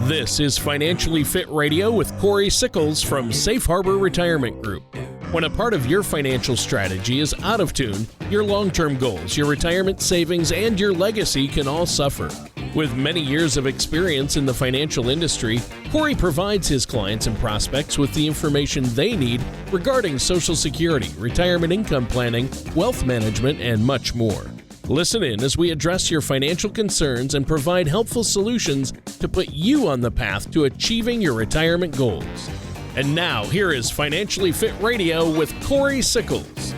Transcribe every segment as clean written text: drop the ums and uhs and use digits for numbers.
This is Financially Fit Radio with Corey Sickles from Safe Harbor Retirement Group. When a part of your financial strategy is out of tune, your long-term goals, your retirement savings, and your legacy can all suffer. With many years of experience in the financial industry, Corey provides his clients and prospects with the information they need regarding Social Security, retirement income planning, wealth management, and much more. Listen in as we address your financial concerns and provide helpful solutions to put you on the path to achieving your retirement goals. And now, here is Financially Fit Radio with Corey Sickles.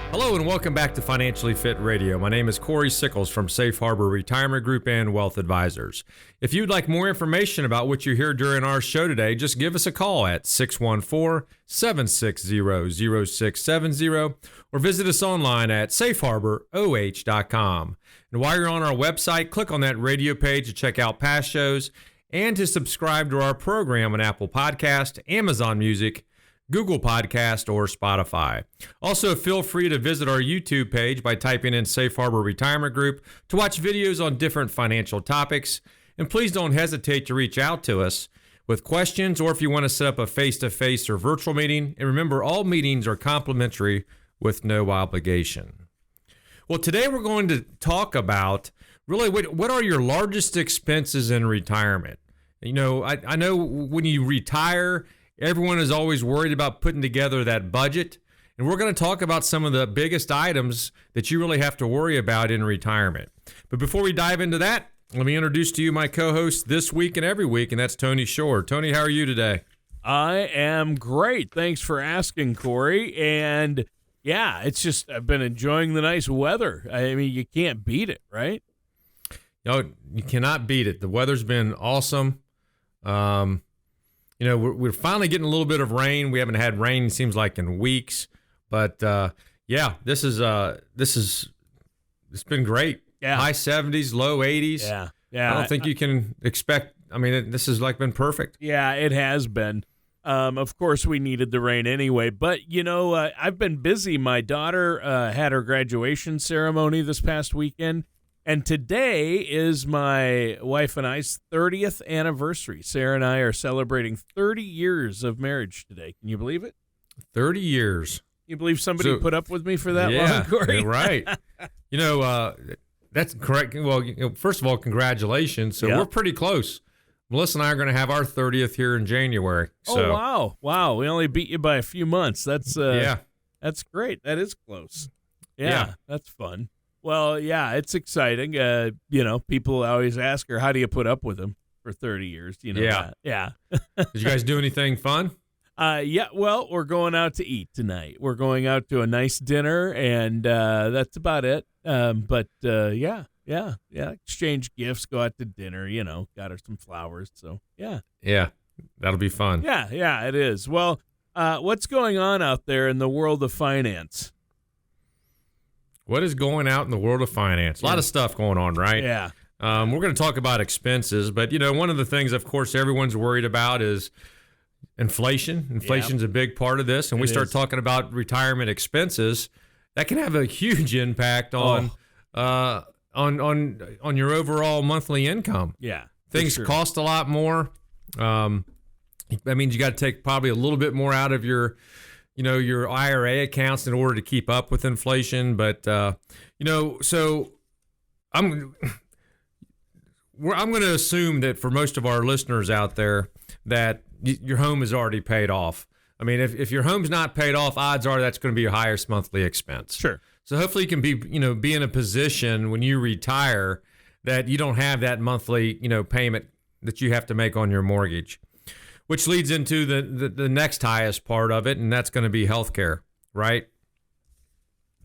Hello and welcome back to Financially Fit Radio. My name is Corey Sickles from Safe Harbor Retirement Group and Wealth Advisors. If you'd like more information about what you hear during our show today, just give us a call at 614-760-0670 or visit us online at safeharboroh.com. And while you're on our website, click on that radio page to check out past shows and to subscribe to our program on Apple Podcast, Amazon Music, Google Podcast, or Spotify. Also, feel free to visit our YouTube page by typing in Safe Harbor Retirement Group to watch videos on different financial topics. And please don't hesitate to reach out to us with questions or if you want to set up a face-to-face or virtual meeting. And remember, all meetings are complimentary with no obligation. Well, today we're going to talk about really what are your largest expenses in retirement. You know, I know when you retire, everyone is always worried about putting together that budget. And we're going to talk about some of the biggest items that you really have to worry about in retirement. But before we dive into that, let me introduce to you my co-host this week and every week, and that's Tony Shore. Tony, how are you today? I am great. Thanks for asking, Corey. And yeah, it's just I've been enjoying the nice weather. I mean, you can't beat it, right? No, you cannot beat it. The weather's been awesome. You know, we're finally getting a little bit of rain. We haven't had rain, it seems like, in weeks. But yeah, it's been great. Yeah. High 70s, low 80s. Yeah. I don't think you can expect. I mean, this has been perfect. Yeah, it has been. Of course, we needed the rain anyway. But, you know, I've been busy. My daughter had her graduation ceremony this past weekend. And today is my wife and I's 30th anniversary. Sarah and I are celebrating 30 years of marriage today. Can you believe it? 30 years. You believe somebody put up with me for that long, Corey? Yeah, right. You know, that's correct. Well, first of all, congratulations. So We're pretty close. Melissa and I are going to have our 30th here in January. So. Oh, wow. We only beat you by a few months. That's That's great. That is close. Yeah. That's fun. Well, yeah, it's exciting. You know, people always ask her, how do you put up with him for 30 years? You know, yeah. Did you guys do anything fun? Yeah, well, we're going out to eat tonight. We're going out to a nice dinner, and that's about it. But yeah, exchange gifts, go out to dinner, you know, got her some flowers. So, yeah. Yeah, that'll be fun. Yeah, it is. Well, what's going on out there in the world of finance? What is going out in the world of finance? A lot of stuff going on, right? Yeah. We're going to talk about expenses, but, you know, one of the things, of course, everyone's worried about is inflation. Inflation's a big part of this, and we start talking about retirement expenses. That can have a huge impact on your overall monthly income. Yeah. Things cost a lot more. That means you got to take probably a little bit more out of your IRA accounts in order to keep up with inflation. But, so I'm going to assume that for most of our listeners out there that your home is already paid off. I mean, if your home's not paid off, odds are that's going to be your highest monthly expense. Sure. So hopefully you can be in a position when you retire that you don't have that monthly, payment that you have to make on your mortgage. Which leads into the next highest part of it, and that's going to be healthcare, right?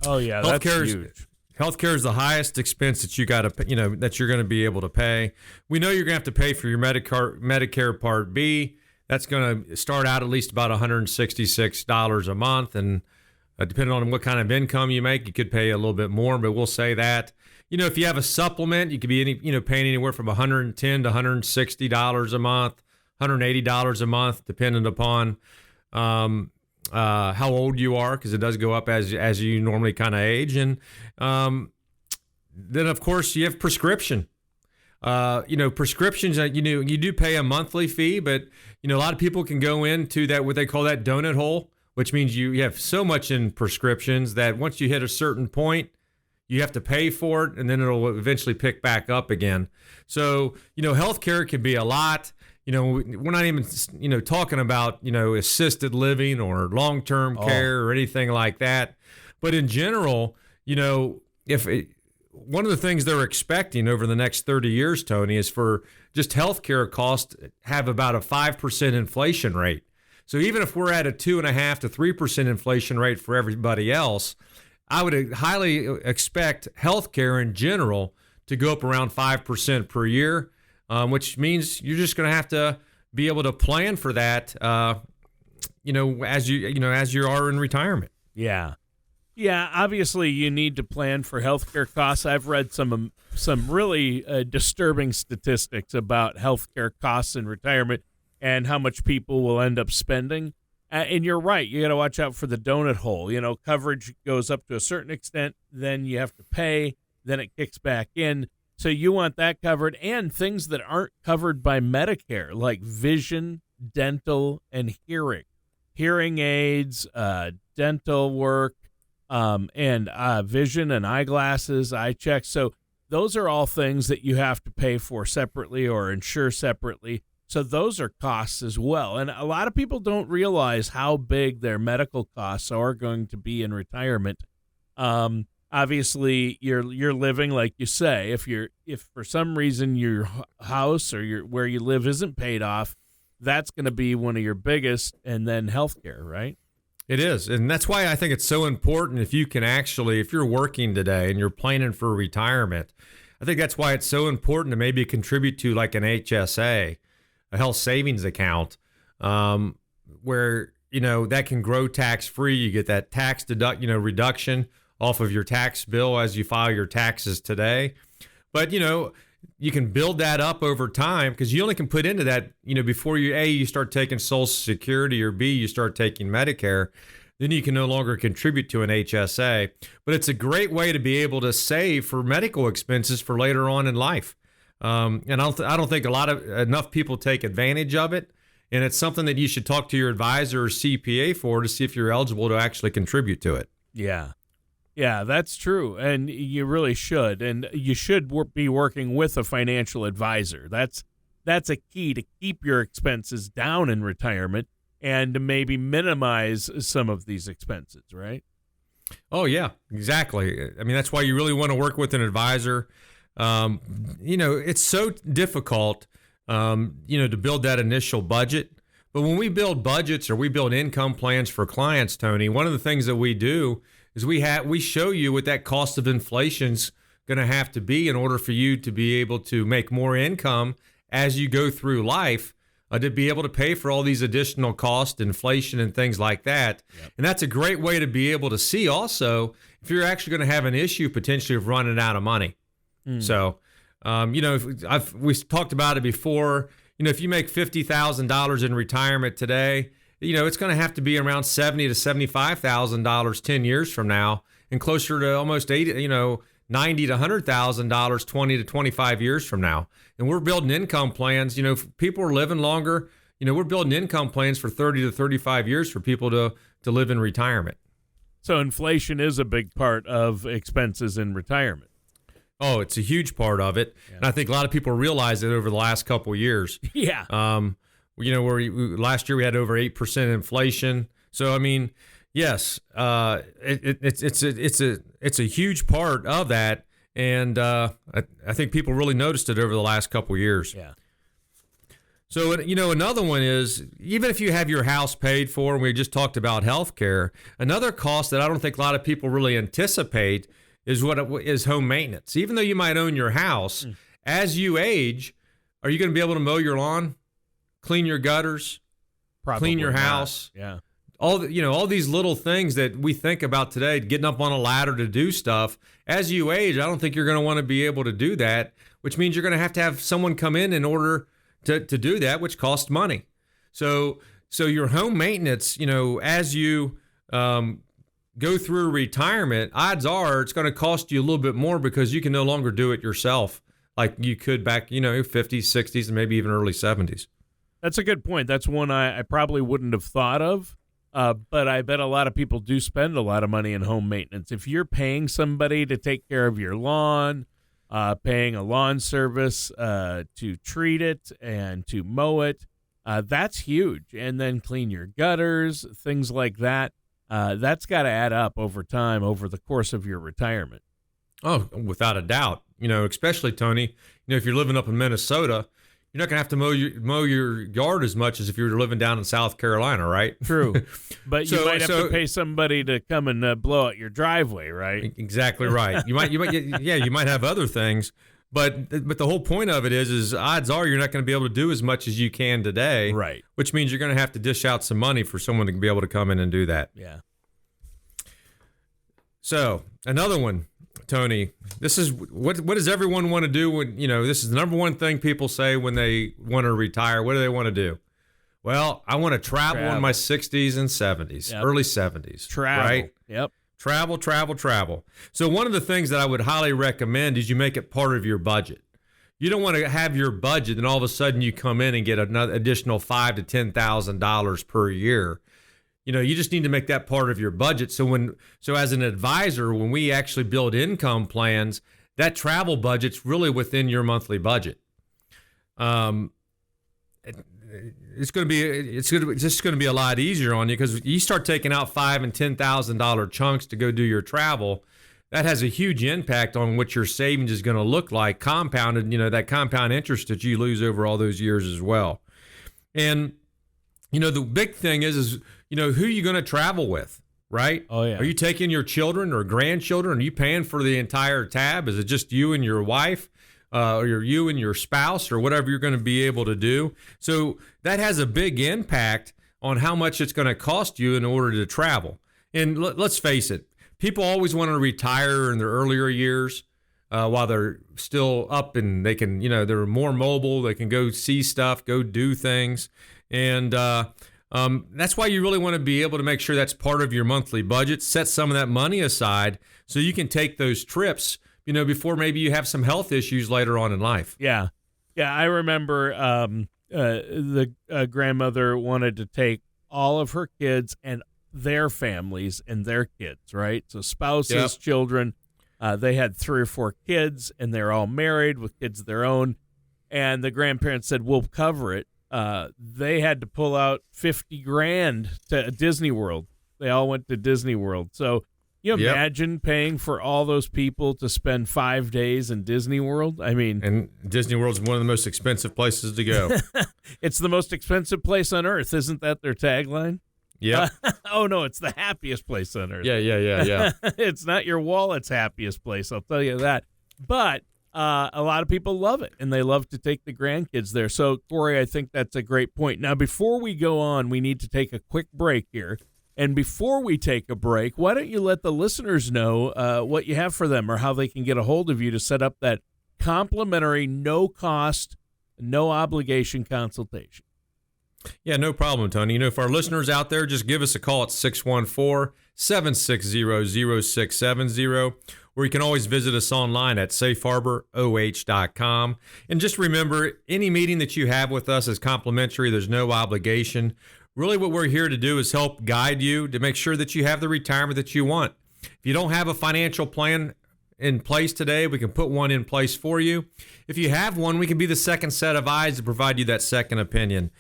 Oh yeah, that's huge. Healthcare is the highest expense that you got to, that you're going to be able to pay. We know you're going to have to pay for your Medicare Part B. That's going to start out at least about $166 a month, and depending on what kind of income you make, you could pay a little bit more. But we'll say that, if you have a supplement, you could be paying anywhere from $110 to $160 a month. $180 a month, depending upon how old you are, because it does go up as you normally kind of age. And then, of course, you have prescription. Prescriptions, you do pay a monthly fee, but, a lot of people can go into that, what they call that donut hole, which means you have so much in prescriptions that once you hit a certain point, you have to pay for it, and then it'll eventually pick back up again. So, healthcare can be a lot. We're not even, talking about, assisted living or long-term care or anything like that. But in general, one of the things they're expecting over the next 30 years, Tony, is for just healthcare costs have about a 5% inflation rate. So even if we're at a 2.5% to 3% inflation rate for everybody else, I would highly expect healthcare in general to go up around 5% per year, which means you're just going to have to be able to plan for that, as you are in retirement. Yeah. Yeah, obviously you need to plan for healthcare costs. I've read some really disturbing statistics about healthcare costs in retirement and how much people will end up spending. And you're right. You got to watch out for the donut hole. Coverage goes up to a certain extent, then you have to pay, then it kicks back in. So you want that covered, and things that aren't covered by Medicare, like vision, dental, and hearing. Hearing aids, dental work, and vision and eyeglasses, eye checks. So those are all things that you have to pay for separately or insure separately. So those are costs as well. And a lot of people don't realize how big their medical costs are going to be in retirement. Obviously, you're living, like you say, if for some reason your house or where you live isn't paid off, that's going to be one of your biggest, and then healthcare, right? It is. And that's why I think it's so important if you're working today and you're planning for retirement, I think that's why it's so important to maybe contribute to like an HSA, a health savings account, where, that can grow tax-free. You get that tax reduction off of your tax bill as you file your taxes today. But, you can build that up over time, because you only can put into that, before you start taking Social Security, or B, you start taking Medicare, then you can no longer contribute to an HSA. But it's a great way to be able to save for medical expenses for later on in life. And I don't think enough people take advantage of it. And it's something that you should talk to your advisor or CPA for to see if you're eligible to actually contribute to it. Yeah. Yeah, that's true. And you really should. And you should be working with a financial advisor. That's a key to keep your expenses down in retirement and to maybe minimize some of these expenses, right? Oh, yeah, exactly. I mean, that's why you really want to work with an advisor. It's so difficult, to build that initial budget. But when we build budgets or we build income plans for clients, Tony, one of the things that we do is we show you what that cost of inflation's going to have to be in order for you to be able to make more income as you go through life, to be able to pay for all these additional costs, inflation, and things like that. Yep. And that's a great way to be able to see also if you're actually going to have an issue potentially of running out of money. So, we talked about it before. If you make $50,000 in retirement today, it's going to have to be around $70,000 to $75,000 10 years from now, and closer to almost $90,000 to $100,000 20 to 25 years from now. And we're building income plans. If people are living longer, we're building income plans for 30 to 35 years for people to live in retirement. So inflation is a big part of expenses in retirement. Oh, it's a huge part of it. Yeah. And I think a lot of people realize it over the last couple of years. Yeah. Last year we had over 8% inflation. So, I mean, yes, it's a huge part of that. And I think people really noticed it over the last couple of years. Yeah. So, another one is, even if you have your house paid for, and we just talked about healthcare, another cost that I don't think a lot of people really anticipate is home maintenance. Even though you might own your house, as you age, are you going to be able to mow your lawn, clean your gutters, clean your house? Yeah. All these little things that we think about today, getting up on a ladder to do stuff. As you age, I don't think you're going to want to be able to do that, which means you're going to have someone come in order to do that, which costs money. So your home maintenance, as you go through retirement, odds are it's going to cost you a little bit more because you can no longer do it yourself. like you could back, 50s, 60s, and maybe even early 70s. That's a good point. That's one I probably wouldn't have thought of, but I bet a lot of people do spend a lot of money in home maintenance. If you're paying somebody to take care of your lawn, paying a lawn service to treat it and to mow it, that's huge. And then clean your gutters, things like that. That's got to add up over time, over the course of your retirement. Oh, without a doubt. Especially, Tony, if you're living up in Minnesota, you're not going to have to mow your yard as much as if you were living down in South Carolina, right? True. But you might have to pay somebody to come and blow out your driveway, right? Exactly right. You might have other things, but the whole point of it is odds are you're not going to be able to do as much as you can today, right? Which means you're going to have to dish out some money for someone to be able to come in and do that. Yeah. So another one, Tony, this is what does everyone want to do when, this is the number one thing people say when they want to retire. What do they want to do? Well, I want to travel in my 60s and 70s, early 70s. Travel. Right? Yep. Travel. So one of the things that I would highly recommend is you make it part of your budget. You don't want to have your budget and all of a sudden you come in and get another additional $5,000 to $10,000 per year. You just need to make that part of your budget. So as an advisor, when we actually build income plans, that travel budget's really within your monthly budget. It's just going to be a lot easier on you because you start taking out $5,000 and $10,000 chunks to go do your travel. That has a huge impact on what your savings is going to look like, compounded. That compound interest that you lose over all those years as well. And the big thing is who you going to travel with, right? Oh, yeah. Are you taking your children or grandchildren? Are you paying for the entire tab? Is it just you and your wife, or you and your spouse, or whatever you're going to be able to do? So that has a big impact on how much it's going to cost you in order to travel. And let's face it, people always want to retire in their earlier years while they're still up and they can, they're more mobile. They can go see stuff, go do things. And that's why you really want to be able to make sure that's part of your monthly budget. Set some of that money aside so you can take those trips, before maybe you have some health issues later on in life. Yeah. Yeah, I remember the grandmother wanted to take all of her kids and their families and their kids, right? So spouses, children. They had 3 or 4 kids, and they're all married with kids of their own. And the grandparents said, we'll cover it. They had to pull out $50,000 to Disney World. They all went to Disney World. So you imagine paying for all those people to spend 5 days in Disney World? I mean, and Disney World's one of the most expensive places to go. It's the most expensive place on earth. Isn't that their tagline? Yeah. Oh, no, it's the happiest place on earth. Yeah. It's not your wallet's happiest place, I'll tell you that. But a lot of people love it, and they love to take the grandkids there. So, Corey, I think that's a great point. Now, before we go on, we need to take a quick break here. And before we take a break, why don't you let the listeners know what you have for them or how they can get a hold of you to set up that complimentary, no-cost, no-obligation consultation? Yeah, no problem, Tony. For our listeners out there, just give us a call at 614-760-0670, or you can always visit us online at safeharboroh.com. And just remember, any meeting that you have with us is complimentary. There's no obligation. Really, what we're here to do is help guide you to make sure that you have the retirement that you want. If you don't have a financial plan in place today, we can put one in place for you. If you have one, we can be the second set of eyes to provide you that second opinion.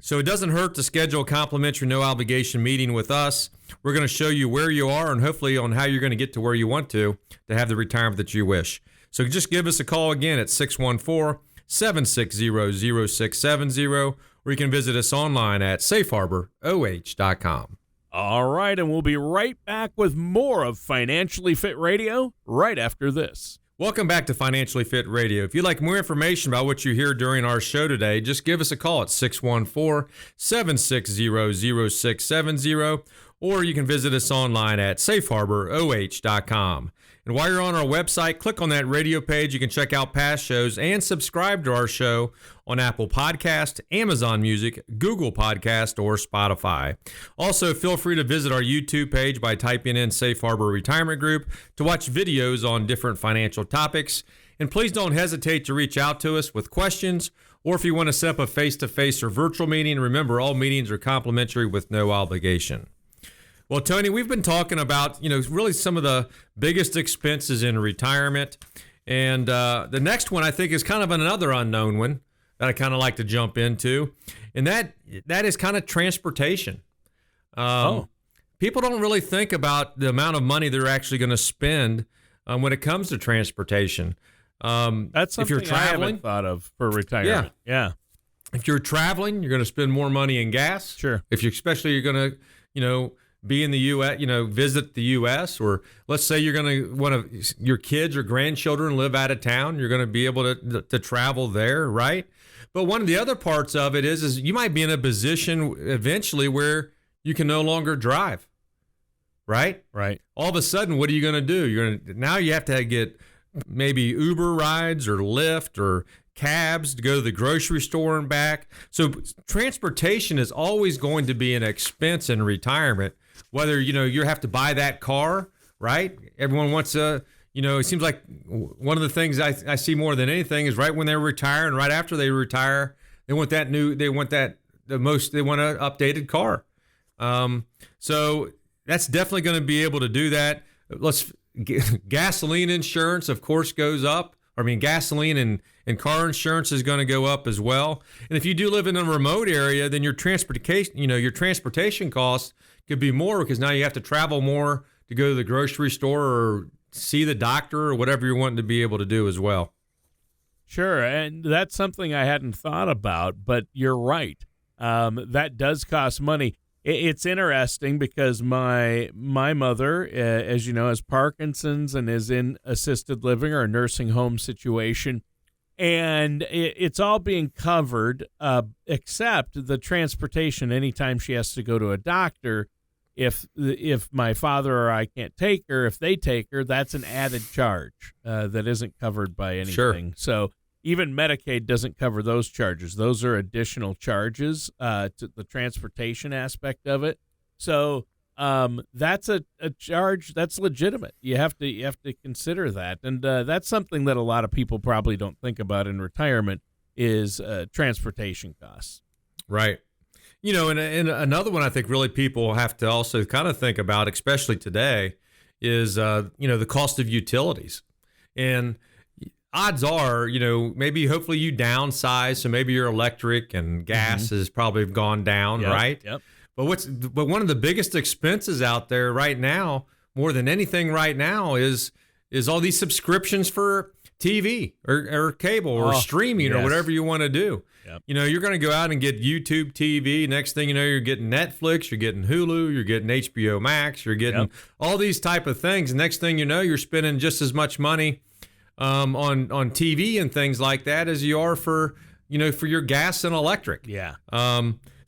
So it doesn't hurt to schedule a complimentary, no obligation meeting with us. We're going to show you where you are and hopefully on how you're going to get to where you want to have the retirement that you wish. So just give us a call again at 614-760-0670, or you can visit us online at safeharboroh.com. All right, and we'll be right back with more of Financially Fit Radio right after this. Welcome back to Financially Fit Radio. If you'd like more information about what you hear during our show today, just give us a call at 614-760-0670, or you can visit us online at safeharboroh.com. And while you're on our website, click on that radio page. You can check out past shows and subscribe to our show on Apple Podcast, Amazon Music, Google Podcast, or Spotify. Also, feel free to visit our YouTube page by typing in Safe Harbor Retirement Group to watch videos on different financial topics. And please don't hesitate to reach out to us with questions, or if you want to set up a face-to-face or virtual meeting. Remember, all meetings are complimentary with no obligation. Well, Tony, we've been talking about, really some of the biggest expenses in retirement. And the next one I think is kind of another unknown one that I kind of like to jump into. And that is kind of transportation. People don't really think about the amount of money they're actually going to spend when it comes to transportation. That's something if you're traveling, I haven't thought of for retirement. Yeah. If you're traveling, you're going to spend more money in gas. Sure. If you're going to, be in the U.S., visit the U.S., or let's say you're going to your kids or grandchildren live out of town, you're going to be able to travel there, right? But one of the other parts of it is you might be in a position eventually where you can no longer drive, right? Right. All of a sudden, what are you going to do? Now you have to get maybe Uber rides or Lyft or cabs to go to the grocery store and back. So transportation is always going to be an expense in retirement, whether, you have to buy that car, right? Everyone wants it seems like one of the things I see more than anything is right when they retire and right after they retire, they want an updated car. So that's definitely going to be able to do that. Gasoline insurance, of course, goes up. Gasoline and car insurance is going to go up as well. And if you do live in a remote area, then your transportation costs could be more because now you have to travel more to go to the grocery store or see the doctor or whatever you're wanting to be able to do as well. Sure, and that's something I hadn't thought about, but you're right. That does cost money. It's interesting because my mother, as you know, has Parkinson's and is in assisted living or a nursing home situation, and it's all being covered except the transportation anytime she has to go to a doctor. If my father or I can't take her, if they take her, that's an added charge that isn't covered by anything. Sure. So even Medicaid doesn't cover those charges. Those are additional charges to the transportation aspect of it. So that's a charge that's legitimate. You have to consider that, and that's something that a lot of people probably don't think about in retirement is transportation costs. Right. And another one I think really people have to also kind of think about, especially today, is the cost of utilities. And odds are, hopefully you downsize, so maybe your electric and gas has probably gone down, right? Yep. But one of the biggest expenses out there right now, more than anything right now, is all these subscriptions for TV or cable or streaming or whatever you want to do. Yep. You're going to go out and get YouTube TV. Next thing you know, you're getting Netflix, you're getting Hulu, you're getting HBO Max, you're getting all these type of things. Next thing you know, you're spending just as much money on TV and things like that as you are for your gas and electric. Yeah.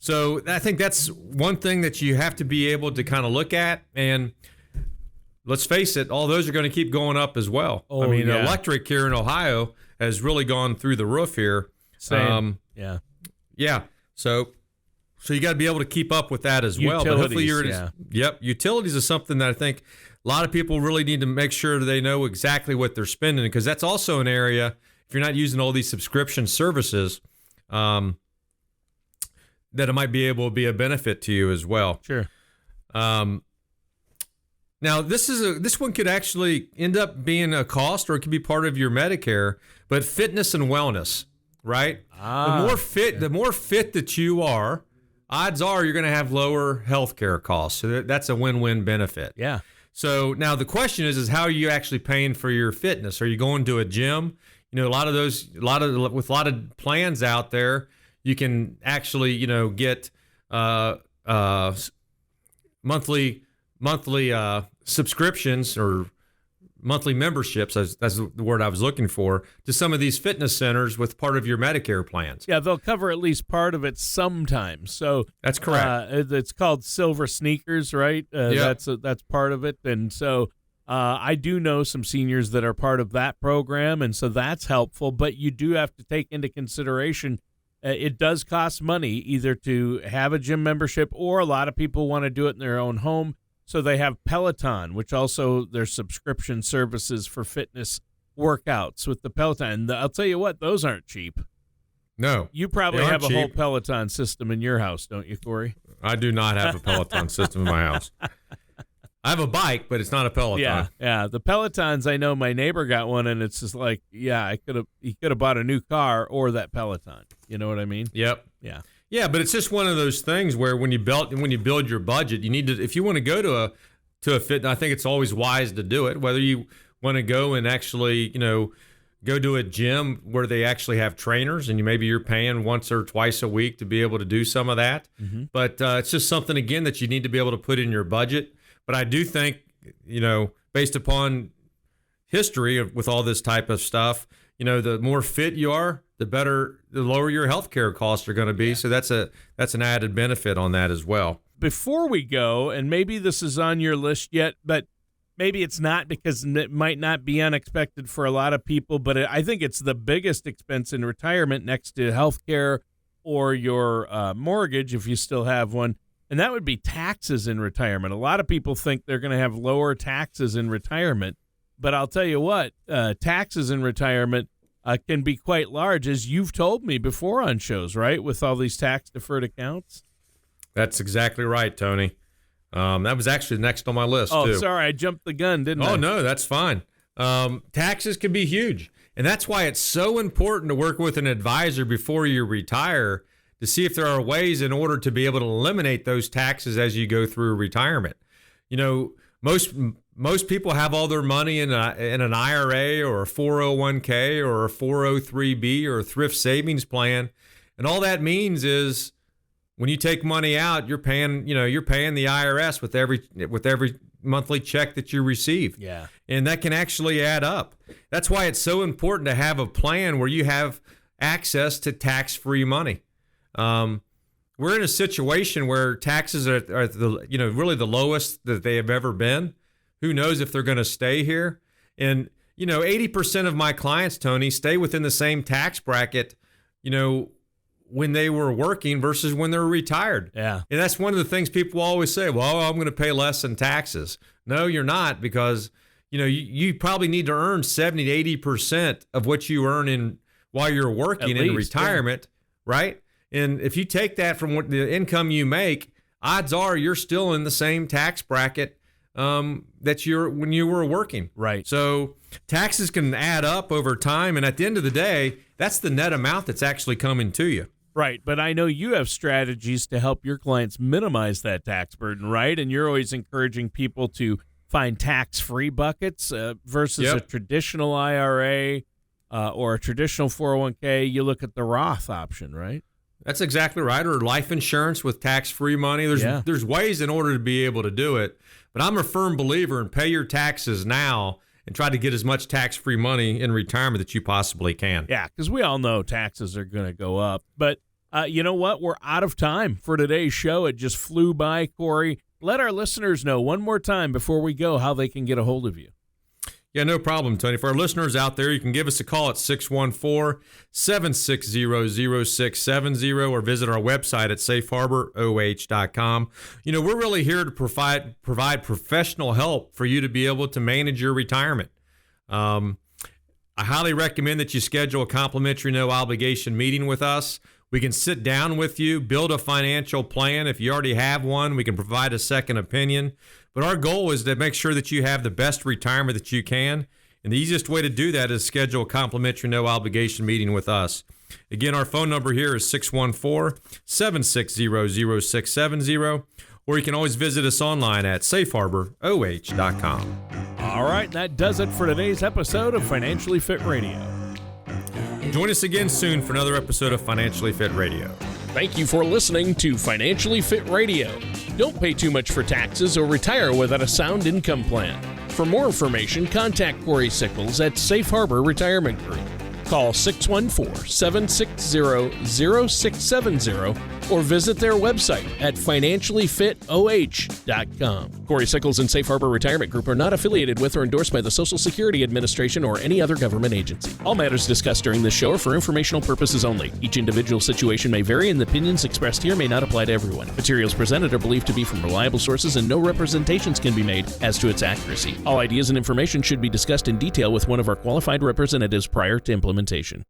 So I think that's one thing that you have to be able to kind of look at. And let's face it, all those are going to keep going up as well. Electric here in Ohio has really gone through the roof here. Same. Yeah. So you got to be able to keep up with that as well. But hopefully utilities is something that I think a lot of people really need to make sure they know exactly what they're spending, because that's also an area, if you're not using all these subscription services, that it might be able to be a benefit to you as well. Sure. Now this one could actually end up being a cost, or it could be part of your Medicare, but fitness and wellness, right? The more fit that you are, odds are you're going to have lower healthcare costs. So that's a win-win benefit. Yeah. So now the question is how are you actually paying for your fitness? Are you going to a gym? With a lot of plans out there, you can actually, get monthly subscriptions or monthly memberships, that's the word I was looking for, to some of these fitness centers with part of your Medicare plans. Yeah, they'll cover at least part of it sometimes. So that's correct. It's called Silver Sneakers, right? That's part of it. And so I do know some seniors that are part of that program, and so that's helpful. But you do have to take into consideration it does cost money either to have a gym membership, or a lot of people want to do it in their own home. So they have Peloton, which also their subscription services for fitness workouts with the Peloton. I'll tell you what, those aren't cheap. No. You probably they have a aren't whole cheap. Peloton system in your house, don't you, Corey? I do not have a Peloton system in my house. I have a bike, but it's not a Peloton. Yeah. The Pelotons, I know my neighbor got one, and it's just like, he could have bought a new car or that Peloton. You know what I mean? Yep. Yeah. Yeah, but it's just one of those things where when you build your budget, you need to, if you want to go to a fit, I think it's always wise to do it. Whether you want to go and actually, go to a gym where they actually have trainers, and maybe you're paying once or twice a week to be able to do some of that. Mm-hmm. But it's just something, again, that you need to be able to put in your budget. But I do think, based upon history with all this type of stuff, the more fit you are, the lower your healthcare costs are going to be. Yeah. So that's an added benefit on that as well. Before we go, and maybe this is on your list yet, but maybe it's not because it might not be unexpected for a lot of people, but I think it's the biggest expense in retirement next to healthcare or your mortgage if you still have one. And that would be taxes in retirement. A lot of people think they're going to have lower taxes in retirement. But I'll tell you what, taxes in retirement can be quite large, as you've told me before on shows, right, with all these tax-deferred accounts? That's exactly right, Tony. That was actually next on my list, too. Oh, sorry, I jumped the gun, didn't I? Oh, no, that's fine. Taxes can be huge. And that's why it's so important to work with an advisor before you retire to see if there are ways in order to be able to eliminate those taxes as you go through retirement. Most people have all their money in an IRA or a 401k or a 403b or a thrift savings plan, and all that means is when you take money out, you're paying the IRS with every monthly check that you receive. Yeah, and that can actually add up. That's why it's so important to have a plan where you have access to tax-free money. We're in a situation where taxes are really the lowest that they have ever been. Who knows if they're going to stay here? And 80% of my clients, Tony, stay within the same tax bracket, when they were working versus when they're retired. Yeah. And that's one of the things people always say, well, I'm going to pay less in taxes. No, you're not, because you probably need to earn 70 to 80% of what you earn while you're working in retirement, right? And if you take that from what the income you make, odds are you're still in the same tax bracket that you're when you were working. Right. So taxes can add up over time, and at the end of the day, that's the net amount that's actually coming to you. Right, but I know you have strategies to help your clients minimize that tax burden, right? And you're always encouraging people to find tax-free buckets versus a traditional IRA or a traditional 401k. You look at the Roth option, right? That's exactly right, or life insurance with tax-free money. There's ways in order to be able to do it, but I'm a firm believer in pay your taxes now and try to get as much tax-free money in retirement that you possibly can. Yeah, because we all know taxes are going to go up. But you know what? We're out of time for today's show. It just flew by, Corey. Let our listeners know one more time before we go how they can get a hold of you. Yeah, no problem, Tony. For our listeners out there, you can give us a call at 614-760-0670 or visit our website at safeharboroh.com. We're really here to provide professional help for you to be able to manage your retirement. I highly recommend that you schedule a complimentary no-obligation meeting with us. We can sit down with you, build a financial plan. If you already have one, we can provide a second opinion. But our goal is to make sure that you have the best retirement that you can. And the easiest way to do that is schedule a complimentary no-obligation meeting with us. Again, our phone number here is 614-760-0670. Or you can always visit us online at safeharboroh.com. All right, that does it for today's episode of Financially Fit Radio. Join us again soon for another episode of Financially Fit Radio. Thank you for listening to Financially Fit Radio. Don't pay too much for taxes or retire without a sound income plan. For more information, contact Corey Sickles at Safe Harbor Retirement Group. Call 614-760-0670 or visit their website at financiallyfitoh.com. Corey Sickles and Safe Harbor Retirement Group are not affiliated with or endorsed by the Social Security Administration or any other government agency. All matters discussed during this show are for informational purposes only. Each individual situation may vary, and the opinions expressed here may not apply to everyone. Materials presented are believed to be from reliable sources, and no representations can be made as to its accuracy. All ideas and information should be discussed in detail with one of our qualified representatives prior to implementation.